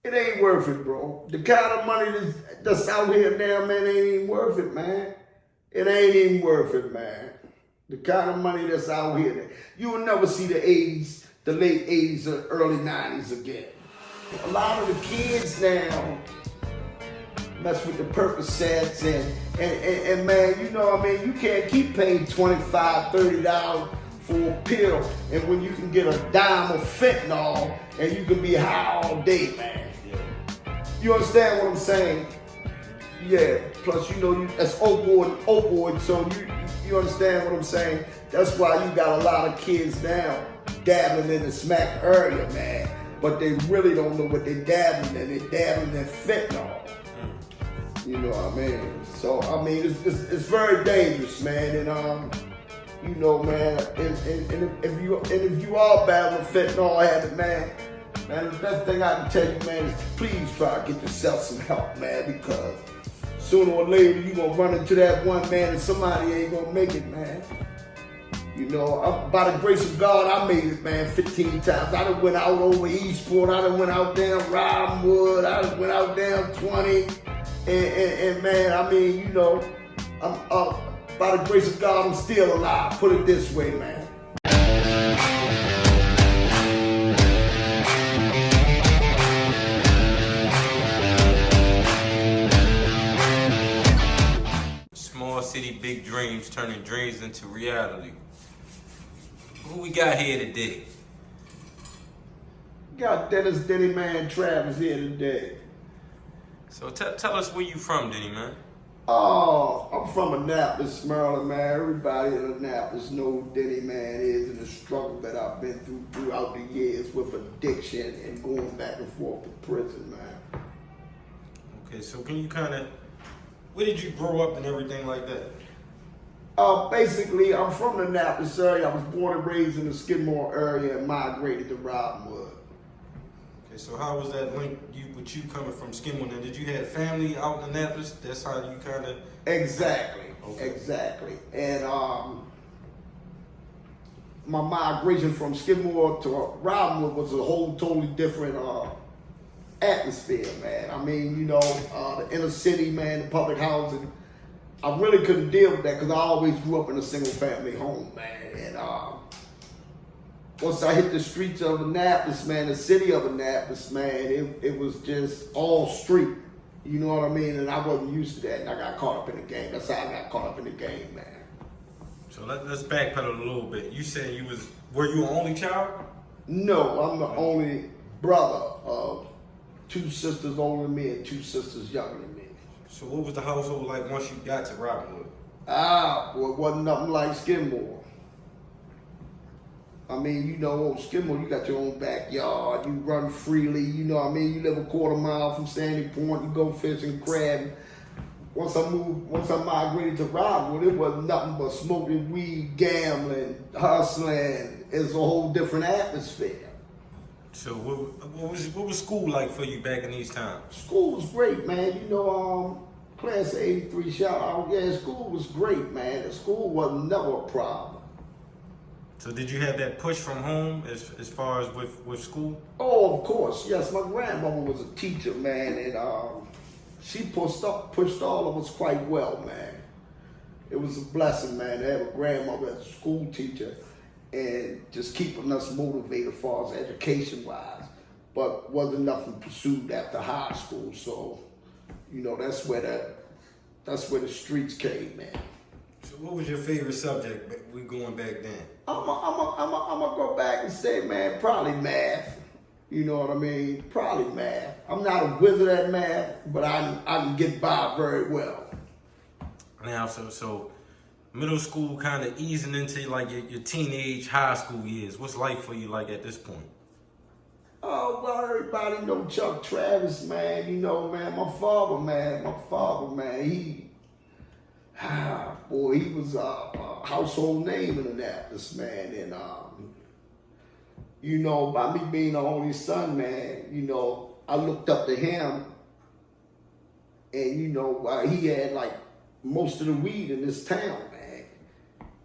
It ain't worth it, bro. The kind of money that's out here now, man, ain't even worth it, man. It ain't even worth it, man. The kind of money that's out here, you will never see the 80s, the late 80s or early 90s again. A lot of the kids now mess with the Percocets and man, you know what I mean? You can't keep paying $25, $30 for a pill, and when you can get a dime of fentanyl and you can be high all day, man. You understand what I'm saying? Yeah, plus you know that's opioid, so you understand what I'm saying? That's why you got a lot of kids now dabbling in the smack area, man. But they really don't know what they're dabbling in. They're dabbling in fentanyl. You know what I mean? So I mean, it's very dangerous, man. And you know, man, and if you are battling fentanyl habit, man, the best thing I can tell you, man, is please try to get yourself some help, man, because sooner or later you're gonna run into that one, man, and somebody ain't gonna make it, man. You know, by the grace of God, I made it, man, 15 times. I done went out over Eastport, I done went out down Robinwood, I done went out down 20, and man, I mean, you know, by the grace of God, I'm still alive. Put it this way, man. Small city, big dreams, turning dreams into reality. Who we got here today? Got Denny, man, Travis here today. So tell us where you from, Denny, man. Oh, I'm from Annapolis, Maryland, man. Everybody in Annapolis knows who Denny, man, is, and the struggle that I've been through throughout the years with addiction and going back and forth to prison, man. Okay, so can you where did you grow up and everything like that? Basically, I'm from the Annapolis area. I was born and raised in the Skidmore area and migrated to Robinwood. Okay, so how was that link with you coming from Skidmore? Now, did you have family out in Annapolis? That's how you Exactly, okay. Exactly. And my migration from Skidmore to Robinwood was a whole totally different atmosphere, man. I mean, you know, the inner city, man, the public housing, I really couldn't deal with that because I always grew up in a single family home, man. And once I hit the streets of Annapolis, man, the city of Annapolis, man, it was just all street. You know what I mean? And I wasn't used to that, and I got caught up in the game. That's how I got caught up in the game, man. So let's backpedal a little bit. You said were you an only child? No, I'm the only brother of 2 sisters older than me and 2 sisters younger than me. So what was the household like once you got to Robinwood? Boy, it wasn't nothing like Skidmore. I mean, you know, Skidmore, you got your own backyard, you run freely, you know what I mean? You live a quarter mile from Sandy Point, you go fishing, crab. Once I migrated to Robinwood, it was nothing but smoking weed, gambling, hustling. It's a whole different atmosphere. So what was school like for you back in these times? School was great, man. You know, class of 83 shout out. Yeah, school was great, man. The school was never a problem. So did you have that push from home as far as with school? Oh, of course, yes. My grandmother was a teacher, man, and she pushed all of us quite well, man. It was a blessing, man, to have a grandmother as a school teacher and just keeping us motivated as far as education-wise. But wasn't nothing pursued after high school, so you know that's where the streets came, man. So what was your favorite subject? We going back then. I'm gonna go back and say, man, probably math. You know what I mean? Probably math. I'm not a wizard at math, but I can get by very well. Now, so middle school kind of easing into like your teenage high school years. What's life for you like at this point? Oh, well, everybody know Chuck Travis, man. You know, man, my father, man, he was a household name in Annapolis, man. And, you know, by me being the only son, man, you know, I looked up to him. And, you know, he had, like, most of the weed in this town, man.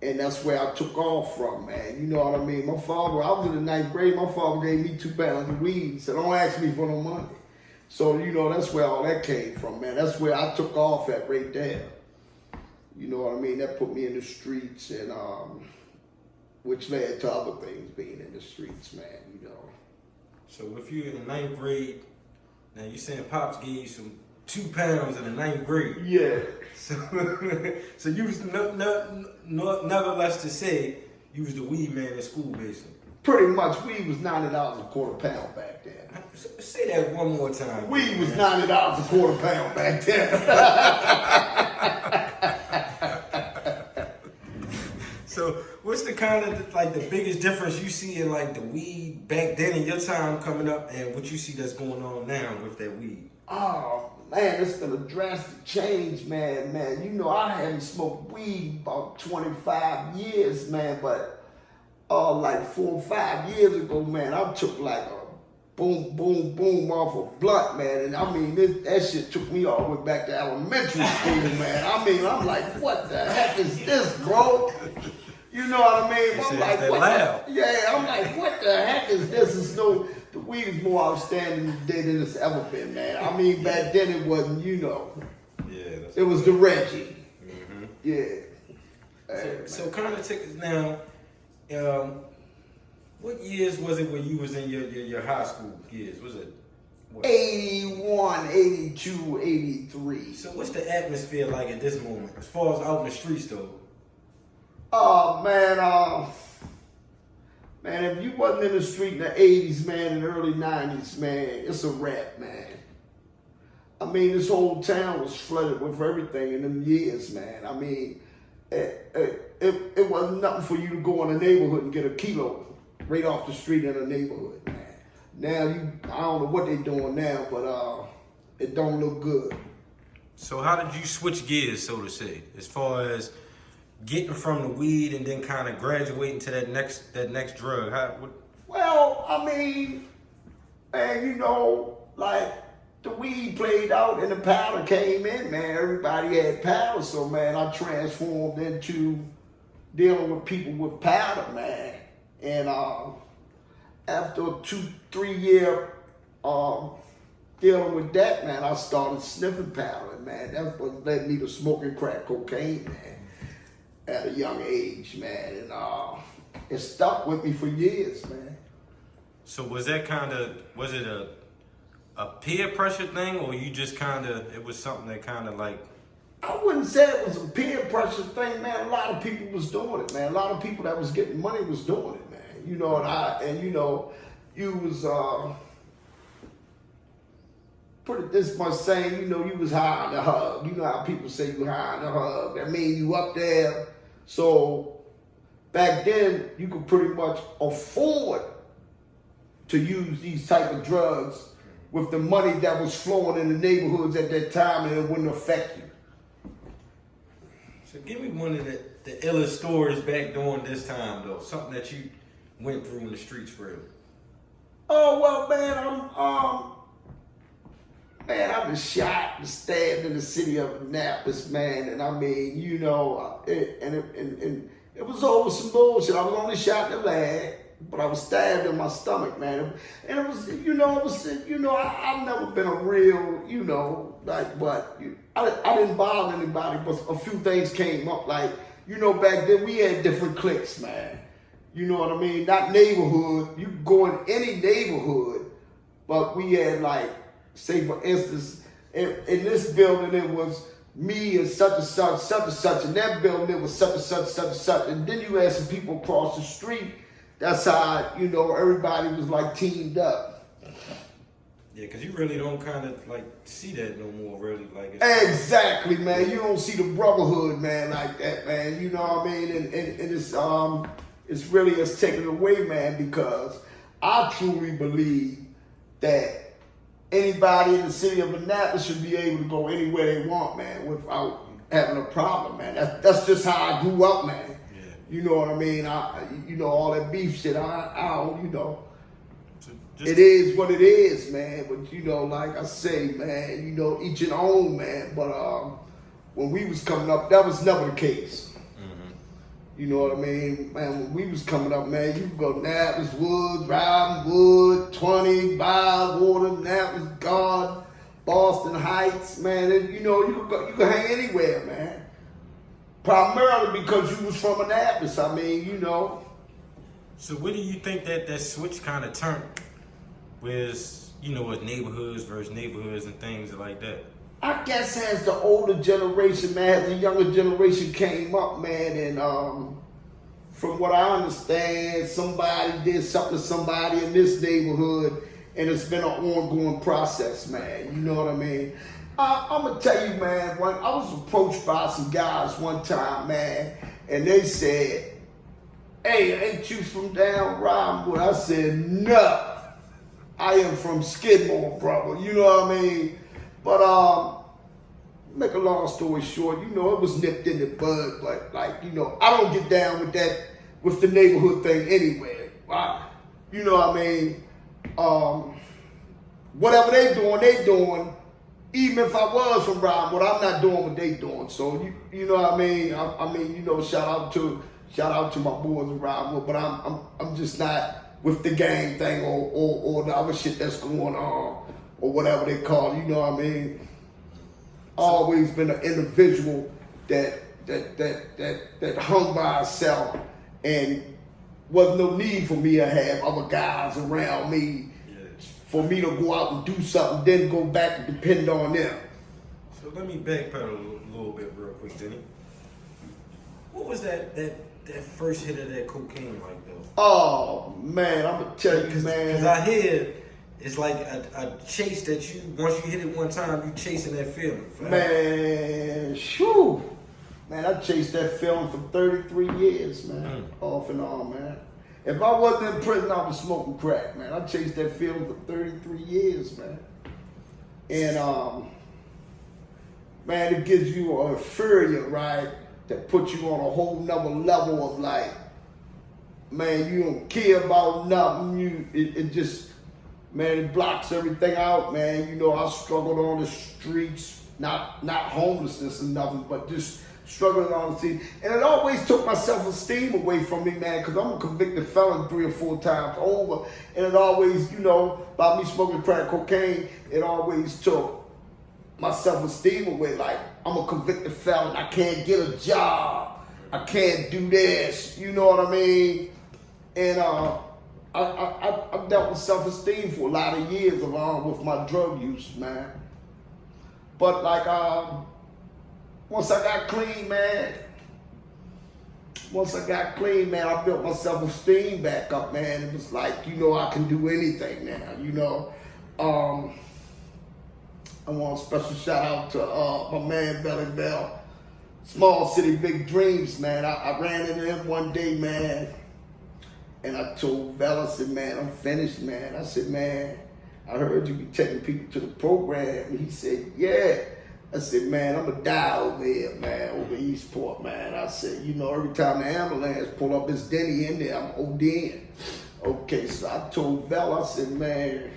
And that's where I took off from, man. You know what I mean? My father, I was in the 9th grade, my father gave me 2 pounds of weed. He said, don't ask me for no money. So, you know, that's where all that came from, man. That's where I took off at right there. You know what I mean? That put me in the streets, and which led to other things being in the streets, man, you know. So if you're in the 9th grade, now you saying Pops gave you some 2 pounds in the 9th grade. Yeah. So you was nevertheless to say you was the weed man in school, basically. Pretty much, weed was $90 a quarter pound back then. Say that one more time. Weed was $90 a quarter pound back then. So what's the kind of like the biggest difference you see in like the weed back then in your time coming up and what you see that's going on now with that weed? Oh man, it's been a drastic change, man. You know, I haven't smoked weed about 25 years, man, but like 4 or 5 years ago, man, I took like a boom, boom, boom off a blunt, man. And I mean, that shit took me all the way back to elementary school, man. I mean, I'm like, what the heck is this, bro? You know what I mean? I'm like, what I'm like, what the heck is this? The weed is more outstanding today than it's ever been, man. I mean, back then it wasn't, you know. Yeah. It was the Reggie. Mm-hmm. Yeah. So kind of take us now. What years was it when you was in your high school years? Was it what? 81, 82, 83. So what's the atmosphere like at this moment, as far as out in the streets though? Oh man, if you wasn't in the street in the 80s, man, and early 90s, man, it's a wrap, man. I mean, this whole town was flooded with everything in them years, man. I mean, it wasn't nothing for you to go in the neighborhood and get a kilo right off the street in the neighborhood, man. Now, I don't know what they doing now, but it don't look good. So how did you switch gears, so to say, as far as getting from the weed and then kind of graduating to that next drug? Well, I mean, man, you know, like the weed played out and the powder came in, man. Everybody had powder, so man, I transformed into dealing with people with powder, man. And after a 2-3 year dealing with that, man, I started sniffing powder, man. That's what led me to smoking crack cocaine, man, at a young age, man. And it stuck with me for years, man. So was it a peer pressure thing, or you just it was something that like? I wouldn't say it was a peer pressure thing, man. A lot of people was doing it, man. A lot of people that was getting money was doing it, man. You know, and you know, you was put it this much saying, you know, you was high on the hug. You know how people say you high on the hug. That mean you up there. So back then, you could pretty much afford to use these type of drugs with the money that was flowing in the neighborhoods at that time, and it wouldn't affect you. So give me one of the illest stories back during this time, though. Something that you went through in the streets, really. Oh, well, man, I was shot and stabbed in the city of Annapolis, man. And I mean, you know, it was over some bullshit. I was only shot in the leg, but I was stabbed in my stomach, man. And it was, I've never been a real, you know, like, but I didn't bother anybody, but a few things came up. Like, you know, back then we had different cliques, man. You know what I mean? Not neighborhood. You could go in any neighborhood, but we had like, say for instance, in this building it was me and such and such. In that building it was such and such. And then you had some people across the street. That's how, you know, everybody was like teamed up. Yeah, because you really don't kind of like see that no more, really. Like exactly, man. You don't see the brotherhood, man, like that, man. You know what I mean? And it's really taken away, man, because I truly believe that anybody in the city of Annapolis should be able to go anywhere they want, man, without having a problem, man. That's just how I grew up, man. Yeah. You know what I mean? You know, all that beef shit, I don't, you know. It is what it is, man. But, you know, like I say, man, you know, each your own, man. But when we was coming up, that was never the case. Mm-hmm. You know what I mean? Man, when we was coming up, man, you could go Annapolis Woods, Riding Wood, 20, Bywater, Annapolis Garden, Boston Heights, man. And, you know, you could hang anywhere, man. Primarily because you was from Annapolis. I mean, you know. So where do you think that switch kind of turned? With, you know, with neighborhoods versus neighborhoods and things like that? I guess as the older generation, man, as the younger generation came up, man, and from what I understand, somebody did something to somebody in this neighborhood, and it's been an ongoing process, man. You know what I mean? I'm gonna tell you, man, when I was approached by some guys one time, man, and they said, "Hey, ain't you from down Robinwood?" I said, "No, I am from Skidmore, brother." You know what I mean? But make a long story short, you know, it was nipped in the bud. But like, you know, I don't get down with that, with the neighborhood thing anyway. Right? You know what I mean? Whatever they doing. Even if I was from Robinwood, I'm not doing what they doing. So you know what I mean? I mean, you know, shout out to my boys in Robinwood, but I'm just not with the gang thing or the other shit that's going on or whatever they call it. You know what I mean? Always been an individual that hung by itself, and wasn't no need for me to have other guys around me for me to go out and do something, then go back and depend on them. So let me backpedal a little bit real quick, Denny. What was that first hit of that cocaine like though? Oh man, I'm gonna tell you, man. Because I hear it's like a chase that you, once you hit it one time, you chasing that feeling. Man, shoo. Man, I chased that feeling for 33 years, man. Off and on, man. If I wasn't in prison, I was smoking crack, man. I chased that feeling for 33 years, man. And, man, it gives you a euphoria, right? That puts you on a whole nother level of like, man, you don't care about nothing. It just, man, it blocks everything out, man. You know, I struggled on the streets, not homelessness or nothing, but just struggling on the street. And it always took my self-esteem away from me, man, because I'm a convicted felon 3 or 4 times over. And it always, you know, by me smoking crack cocaine, it always took my self-esteem away. Like, I'm a convicted felon. I can't get a job. I can't do this. You know what I mean? And I dealt with self-esteem for a lot of years along with my drug use, man. But like, once I got clean, man, I built my self-esteem back up, man. It was like, you know, I can do anything now, you know. I want a special shout out to my man, Belly Bell. Small City, Big Dreams, man. I ran into him one day, man. And I told Bell, I said, man, I'm finished, man. I said, man, I heard you be taking people to the program. And he said, yeah. I said, man, I'm going to die over here, man, over Eastport, man. I said, you know, every time the ambulance pull up, it's Denny in there, I'm ODing. Okay, so I told Bell, I said, man,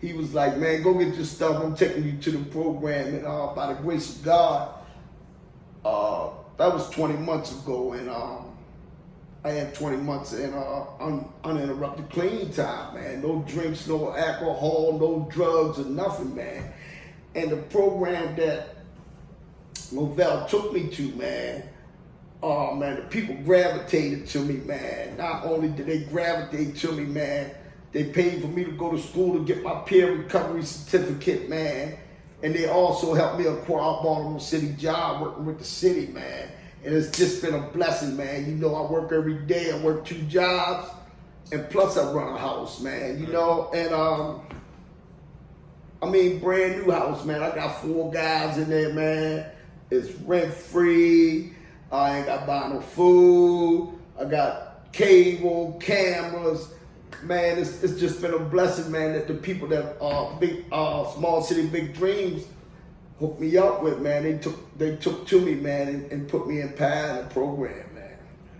he was like, man, go get your stuff. I'm taking you to the program. And by the grace of God, that was 20 months ago. And I had 20 months in uninterrupted clean time, man. No drinks, no alcohol, no drugs or nothing, man. And the program that Movell took me to, man, oh man, the people gravitated to me, man. Not only did they gravitate to me, man, they paid for me to go to school to get my peer recovery certificate, man. And they also helped me acquire a Baltimore City job working with the city, man. And it's just been a blessing, man. You know, I work every day. I work 2 jobs. And plus I run a house, man, you know. And, I mean, brand new house, man. I got 4 guys in there, man. It's rent free. I ain't got to buy no food. I got cable, cameras. Man, it's just been a blessing, man, that the people that Small City Big Dreams hooked me up with, man. They took to me, man, and put me in path and program, man.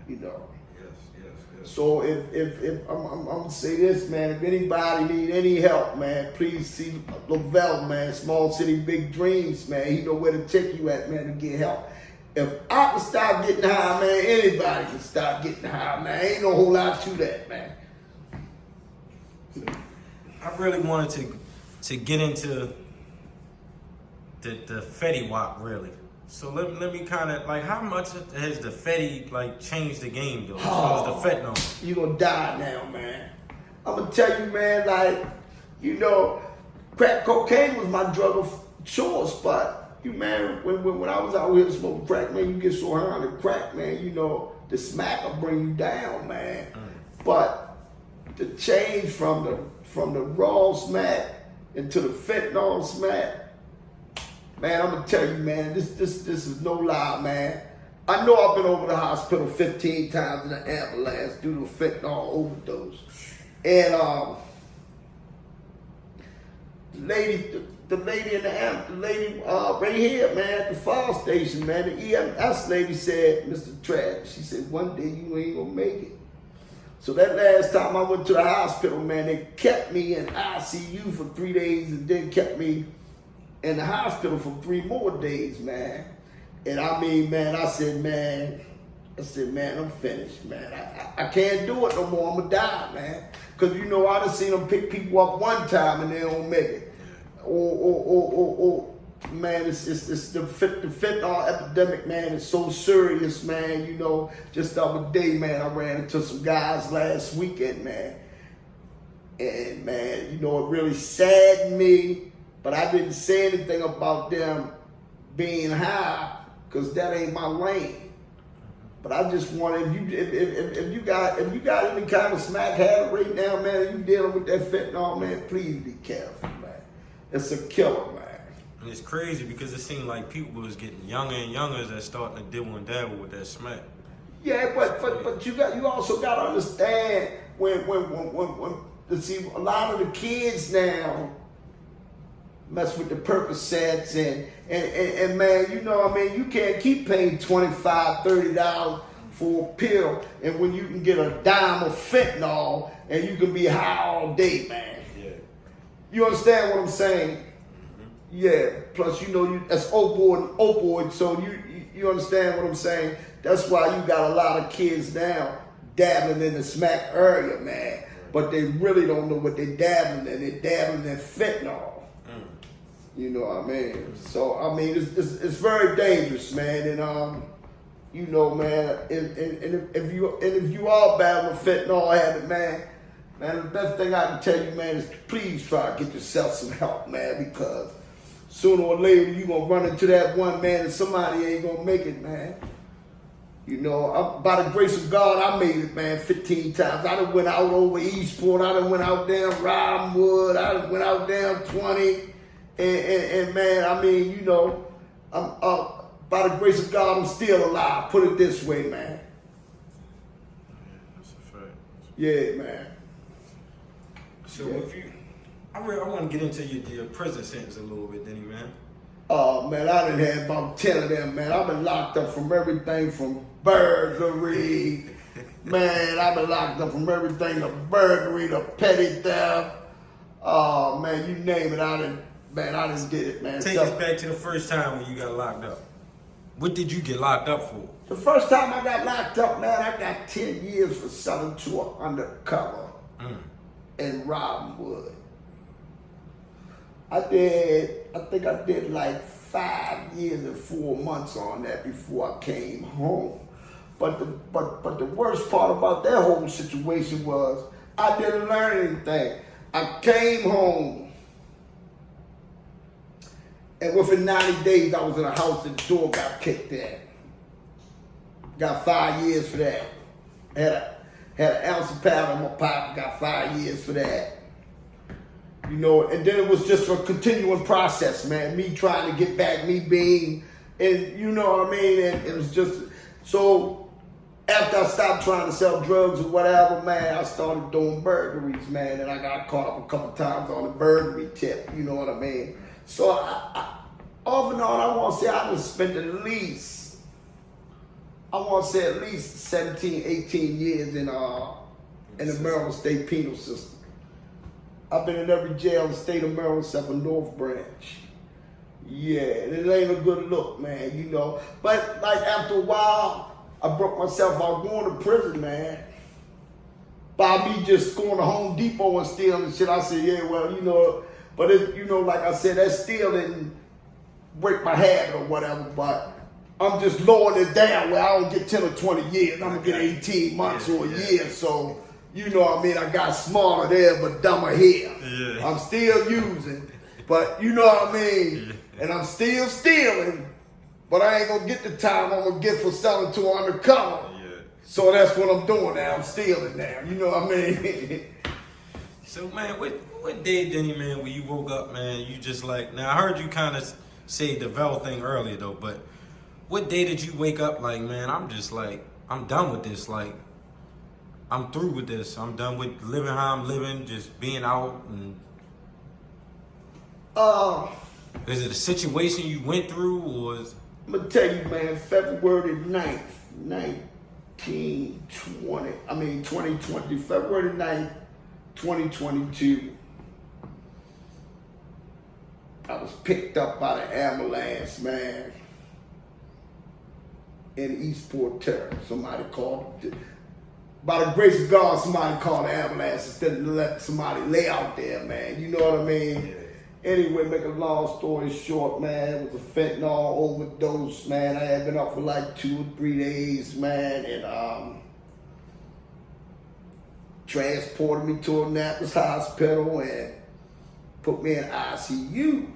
You know. Yes. So if I'm gonna say this, man, if anybody need any help, man, please see Lavelle, man, Small City Big Dreams, man. He know where to take you at, man, to get help. If I can stop getting high, man, anybody can stop getting high, man. Ain't no whole lot to that, man. I really wanted to get into the Fetty Wap, really. So let me kind of, like, how much has the Fetty, like, changed the game, though, as far as the fentanyl? You gonna die now, man. I'm gonna tell you, man, like, you know, crack cocaine was my drug of choice, but you, man, when I was out here smoking crack, man, you get so high on the crack, man, you know, the smack will bring you down, man. But the change from the raw smack into the fentanyl smack, man, I'm gonna tell you, man, this is no lie, man. I know I've been over the hospital 15 times in the ambulance due to a fentanyl overdose. And the lady right here, man, at the fire station, man, the EMS lady said, Mr. Trash, she said, one day you ain't gonna make it. So that last time I went to the hospital, man, they kept me in ICU for 3 days and then kept me in the hospital for 3 more days, man. And I mean, man, I said, man, I'm finished, man. I can't do it no more. I'm gonna die, man. Cause you know, I done seen them pick people up one time and they don't make it. Or man, it's the fentanyl epidemic, man. It's so serious, man. You know, just the other day, man, I ran into some guys last weekend, man. And man, you know, it really saddened me, but I didn't say anything about them being high, cause that ain't my lane. But I just want, if you got any kind of smack habit right now, man, and you dealing with that fentanyl, man, please be careful, man. It's a killer, man. And it's crazy because it seemed like people was getting younger and younger that starting to deal and dabble with that smack. Yeah, but you also got to understand when see, a lot of the kids now mess with the Percocets and man, you know, I mean, you can't keep paying $25, $30 for a pill, and when you can get a dime of fentanyl and you can be high all day, man. Yeah. You understand what I'm saying? Mm-hmm. Yeah. Plus, you know, that's opioid. So you understand what I'm saying? That's why you got a lot of kids now dabbling in the smack area, man. But they really don't know what they're dabbling in. They're dabbling in fentanyl. You know what I mean? So I mean, it's very dangerous, man. And you know, man, and if you are battling fentanyl habit, man, the best thing I can tell you, man, is please try to get yourself some help, man, because sooner or later you gonna run into that one, man, and somebody ain't gonna make it, man. You know, by the grace of God, I made it, man, 15 times. I done went out over Eastport. I done went out down Robinwood. I done went out down 20. And man, I mean, you know, I'm by the grace of God, I'm still alive. Put it this way, man. Yeah, that's a fact. Yeah, man. So if you, I want to get into your prison sentence a little bit, Denny, man. Oh man, I done had about 10 of them, man. I've been locked up from everything from burglary. Man, I've been locked up from everything to burglary to petty theft. Oh man, you name it, I just did it, man. Take us back to the first time when you got locked up. What did you get locked up for? The first time I got locked up, man, I got 10 years for selling to an undercover in Robinwood. I think I did like 5 years and 4 months on that before I came home. But the worst part about that whole situation was I didn't learn anything. I came home. And within 90 days, I was in a house and the door got kicked in. Got 5 years for that. Had an ounce of powder in my pocket, got 5 years for that. You know, and then it was just a continuing process, man. Me trying to get back, me being, and you know what I mean? And it was just, so after I stopped trying to sell drugs or whatever, man, I started doing burglaries, man. And I got caught up a couple times on the burglary tip, you know what I mean? So I off and on, I want to say I just spent at least 17, 18 years in the Maryland State Penal System. I've been in every jail in the state of Maryland except for North Branch. Yeah, it ain't a good look, man, you know. But like after a while, I broke myself out going to prison, man. By me just going to Home Depot and stealing and shit, I said, yeah, well, you know, but it, you know, like I said, that still didn't break my habit or whatever, but I'm just lowering it down where I don't get 10 or 20 years. I'm gonna get 18 months or a year, so, you know what I mean, I got smarter there, but dumber here. Yeah. I'm still using, but you know what I mean? And I'm still stealing, but I ain't gonna get the time I'm gonna get for selling to undercover. So that's what I'm doing now. I'm stealing now. You know what I mean? So, man, what day, Denny, man, when you woke up, man, you just like, now I heard you kind of say the Vel thing earlier, though, but what day did you wake up like, man, I'm just like, I'm done with this. Like, I'm through with this. I'm done with living how I'm living, just being out. And is it a situation you went through, or is... I'm going to tell you, man, February 9th, 2020, February 9th, 2022, I was picked up by the ambulance, man, in Eastport Terrace. Somebody called, by the grace of God, somebody called the ambulance instead of letting somebody lay out there, man. You know what I mean? Yeah. Anyway, make a long story short, man, it was a fentanyl overdose, man. I had been up for like 2 or 3 days, man, and transported me to Annapolis Hospital and put me in ICU.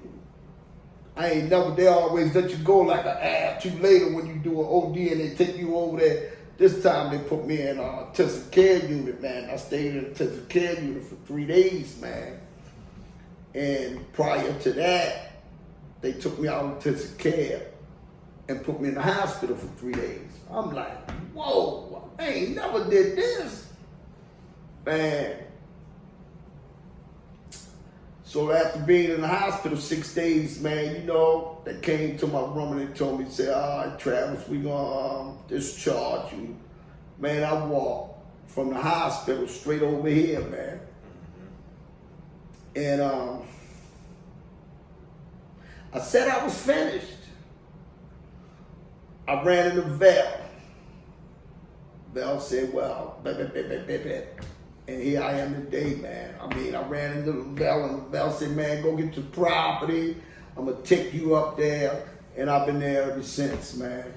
I ain't never, they always let you go like an hour or two later when you do an OD and they take you over there. This time they put me in a intensive care unit, man. I stayed in an intensive care unit for 3 days, man. And prior to that, they took me out of intensive care and put me in the hospital for 3 days. I'm like, whoa, I ain't never did this. Man. So after being in the hospital 6 days, man, you know, they came to my room and they told me, say, all right, Travis, we gonna discharge you. Man, I walked from the hospital straight over here, man. And I said I was finished. I ran into Vel. Vel said, well, and here I am today, man. I mean, I ran into Vel and Vel said, man, go get your property. I'm gonna take you up there. And I've been there ever since, man.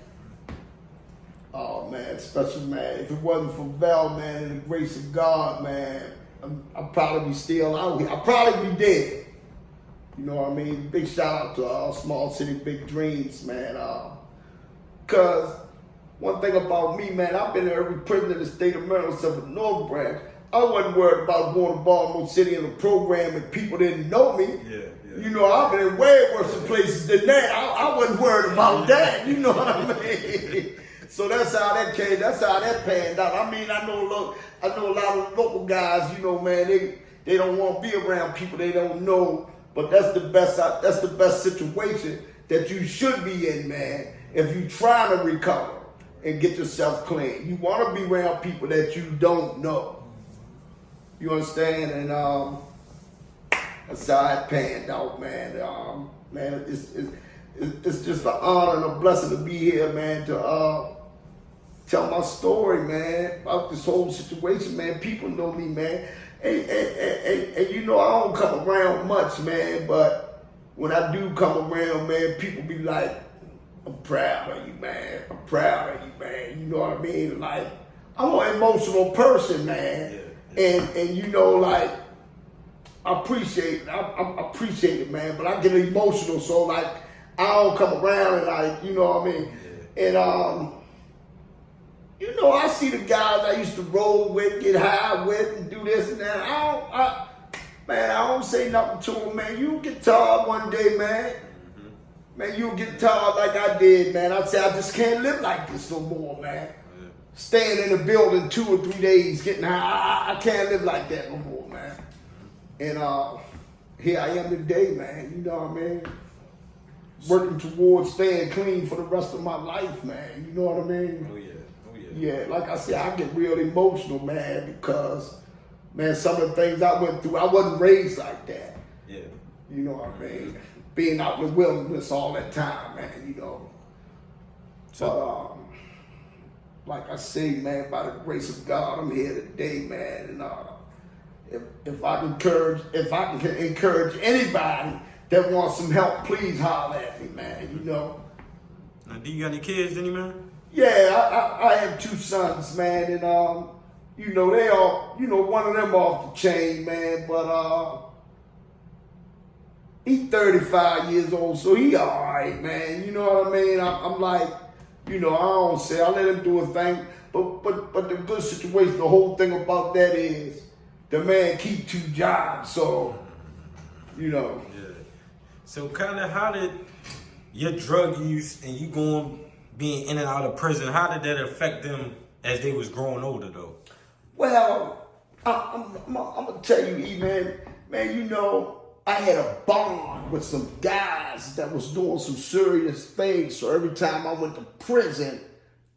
Oh, man, special, man. If it wasn't for Vel, man, and the grace of God, man, I'd probably be still out here. I'd probably be dead. You know what I mean? Big shout out to Small City Big Dreams, man. Cause one thing about me, man, I've been to every prison in the state of Maryland except for North Branch. I wasn't worried about going to Baltimore City in a program and people didn't know me. Yeah. You know, I've been in way worse places than that. I wasn't worried about that. You know what I mean? So that's how that came. That's how that panned out. I mean, I know a lot of local guys. You know, man, they don't want to be around people they don't know. But that's the best situation that you should be in, man. If you trying to recover and get yourself clean, you want to be around people that you don't know. You understand? And that's how it panned out, man. Man, it's just an honor and a blessing to be here, man. To tell my story, man, about this whole situation, man. People know me, man. And you know, I don't come around much, man, but when I do come around, man, people be like, I'm proud of you, man. I'm proud of you, man. You know what I mean? Like, I'm an emotional person, man. Yeah. And you know, like, I appreciate it, man, but I get emotional, so like, I don't come around and like, you know what I mean? Yeah. And you know, I see the guys I used to roll with, get high with, and do this and that. I don't say nothing to them, man. You'll get tired one day, man. Mm-hmm. Man, you'll get tired like I did, man. I say, I just can't live like this no more, man. Yeah. Staying in the building 2 or 3 days, getting high, I can't live like that no more, man. And here I am today, man. You know what I mean? Working towards staying clean for the rest of my life, man. You know what I mean? Oh, yeah. Yeah, like I said, I get real emotional, man, because, man, some of the things I went through, I wasn't raised like that. Yeah. You know what I mean? Being out in the wilderness all that time, man, you know. So, But like I say, man, by the grace of God, I'm here today, man. And if I can encourage anybody that wants some help, please holler at me, man. You know. now, do you got any kids, Denny, man? Yeah, I have 2 sons, man, and you know, they all, you know, one of them off the chain, man, but he's 35 years old, so he all right, man. You know what I mean? I'm like, you know, I don't say I let him do a thing, but the good situation, the whole thing about that is the man keep 2 jobs, so you know. Yeah. So kind of how did your drug use and you being in and out of prison, how did that affect them as they was growing older though? Well, I'm gonna tell you, E, man, you know, I had a bond with some guys that was doing some serious things. So every time I went to prison,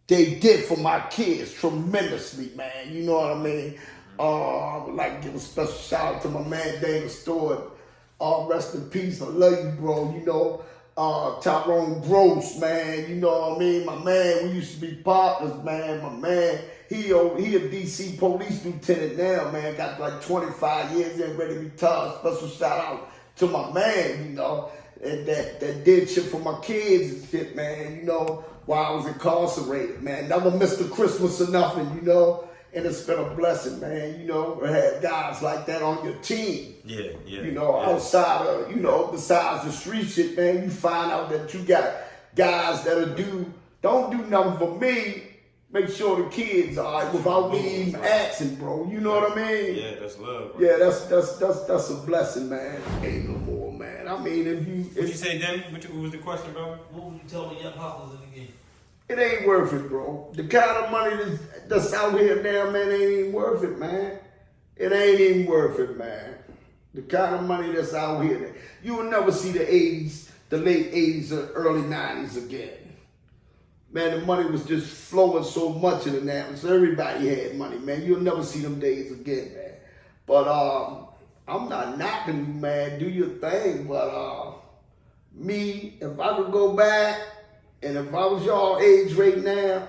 they did for my kids tremendously, man. You know what I mean? I would like to give a special shout out to my man Danny Stewart. Rest in peace. I love you, bro. You know, Tyrone Gross, man. You know what I mean? My man, we used to be partners, man. My man, he a DC police lieutenant now, man. Got like 25 years in, ready to retire. Special shout out to my man, you know, that did shit for my kids and shit, man. You know, while I was incarcerated, man. Never missed a Christmas or nothing, you know. And it's been a blessing, man. You know, to have guys like that on your team. Yeah. You know, outside of, you know, besides the street shit, man, you find out that you got guys that'll don't do nothing for me, make sure the kids are all right without me even asking, bro. You know what I mean? Yeah, that's love. Bro. Yeah, that's a blessing, man. Ain't no more, man. I mean, What you say, Denny? What was the question, bro? What would you tell the young hustlers in the game? it ain't worth it, bro. The kind of money that's out here now, man, ain't even worth it, man. It ain't even worth it, man. The kind of money that's out here, you will never see the 80s, the late 80s or early 90s again. Man, the money was just flowing so much in the Annapolis. Everybody had money, man. You'll never see them days again, man. But I'm not knocking you, man. Do your thing. But me, if I could go back, and if I was y'all age right now,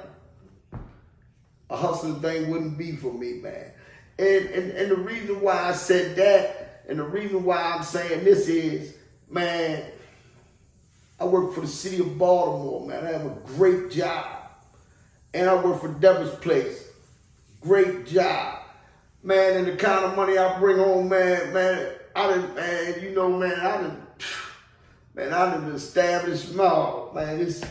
a hustling thing wouldn't be for me, man. And the reason why I said that, and the reason why I'm saying this is, man, I work for the city of Baltimore, man. I have a great job. And I work for Deborah's Place. Great job. Man, and the kind of money I bring home, man, I done established mall, man. It's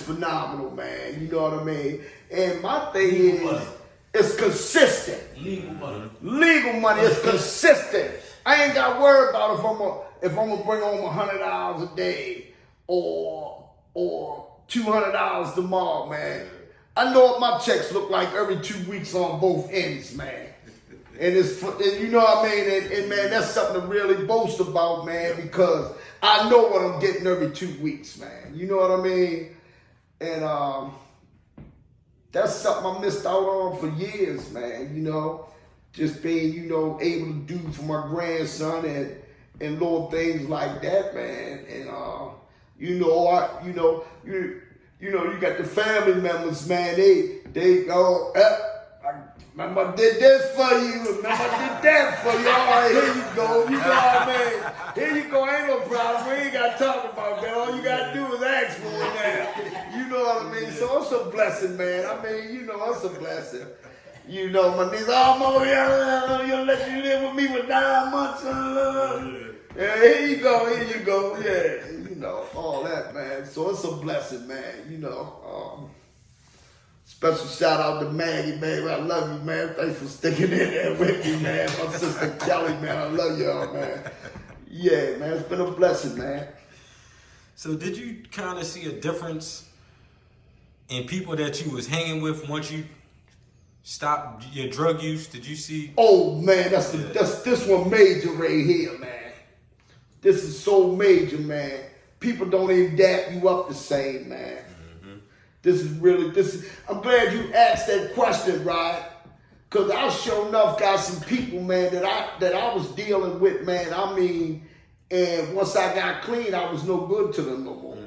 phenomenal, man. You know what I mean? And my thing is, it's consistent. Legal money. Legal money is consistent. I ain't got to worry about if I'm gonna bring home $100 a day or $200 tomorrow, man. I know what my checks look like every 2 weeks on both ends, man. And you know what I mean? And man, that's something to really boast about, man, because I know what I'm getting every 2 weeks, man. You know what I mean? And that's something I missed out on for years, man. You know, just being, you know, able to do for my grandson and little things like that, man. And you got the family members, man. They go, remember I did this for you. Remember I did that for you. All right, here you go. You know what I mean? Here you go. Ain't no problem. We ain't got to talk about that. All you got to do is ask for it now. You know what I mean? So it's a blessing, man. I mean, you know, it's a blessing. You know, my niggas, oh, you'll let you live with me for 9 months. Yeah, here you go. Yeah, you know, all that, man. So it's a blessing, man. You know, special shout out to Maggie, man. I love you, man. Thanks for sticking in there with me, man. My sister Kelly, man. I love y'all, man. Yeah, man. It's been a blessing, man. So did you kind of see a difference in people that you was hanging with once you stopped your drug use? Did you see? Oh, man. That's this one major right here, man. This is so major, man. People don't even dap you up the same, man. I'm glad you asked that question, right? Because I sure enough got some people, man, that I was dealing with, man. I mean, And once I got clean, I was no good to them no more.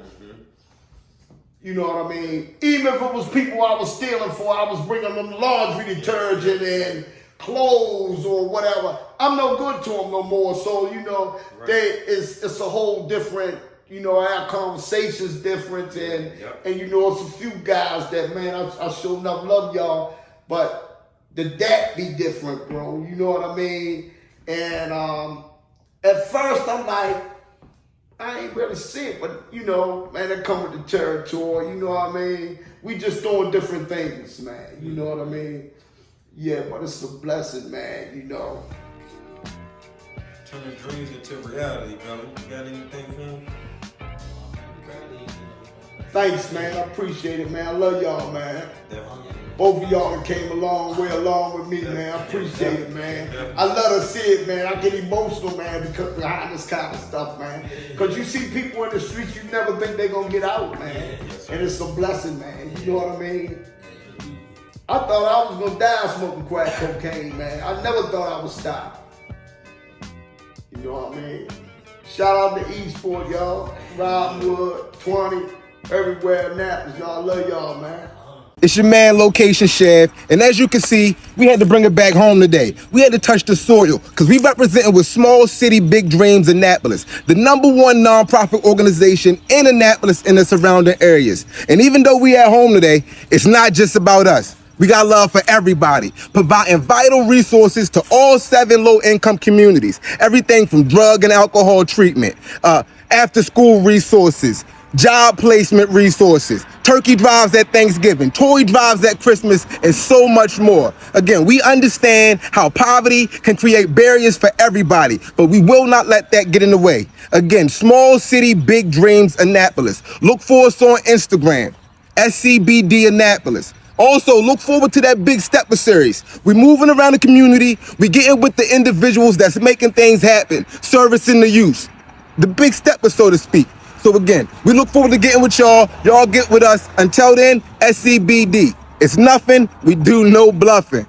You know what I mean? Even if it was people I was stealing for, I was bringing them laundry detergent and clothes or whatever. I'm no good to them no more. So, you know, it's a whole different, you know, our conversations different. And you know, it's a few guys that, man, I sure enough love y'all. But the dat be different, bro. You know what I mean? And at first, I'm like, I ain't really see it, but you know, man, it come with the territory, you know what I mean? We just doing different things, man, you know what I mean? Yeah, but it's a blessing, man, you know. Turning dreams into reality, brother. You got anything for him? Thanks, man, I appreciate it, man. I love y'all, man. Definitely. Both of y'all came a long way along with me, man. I appreciate it, man. I love to see it, man. I get emotional, man, because behind this kind of stuff, man. Because you see people in the streets, you never think they're going to get out, man. And it's a blessing, man. You know what I mean? I thought I was going to die smoking crack cocaine, man. I never thought I would stop. You know what I mean? Shout out to Eastport, y'all. Robinwood, 20, everywhere in Annapolis. Y'all, love y'all, man. It's your man, Location Chef, and as you can see, we had to bring it back home today. We had to touch the soil, because we representing with Small City Big Dreams Annapolis, the #1 nonprofit organization in Annapolis and the surrounding areas. And even though we at home today, it's not just about us. We got love for everybody, providing vital resources to all 7 low-income communities. Everything from drug and alcohol treatment, after-school resources, job placement resources, turkey drives at Thanksgiving, toy drives at Christmas, and so much more. Again, we understand how poverty can create barriers for everybody, but we will not let that get in the way. Again, Small City Big Dreams Annapolis. Look for us on Instagram, SCBD Annapolis. Also, look forward to that Big Stepper series. We're moving around the community. We're getting with the individuals that's making things happen, servicing the youth. The Big Stepper, so to speak. So again, we look forward to getting with y'all. Y'all get with us. Until then, SCBD. It's nothing. We do no bluffing.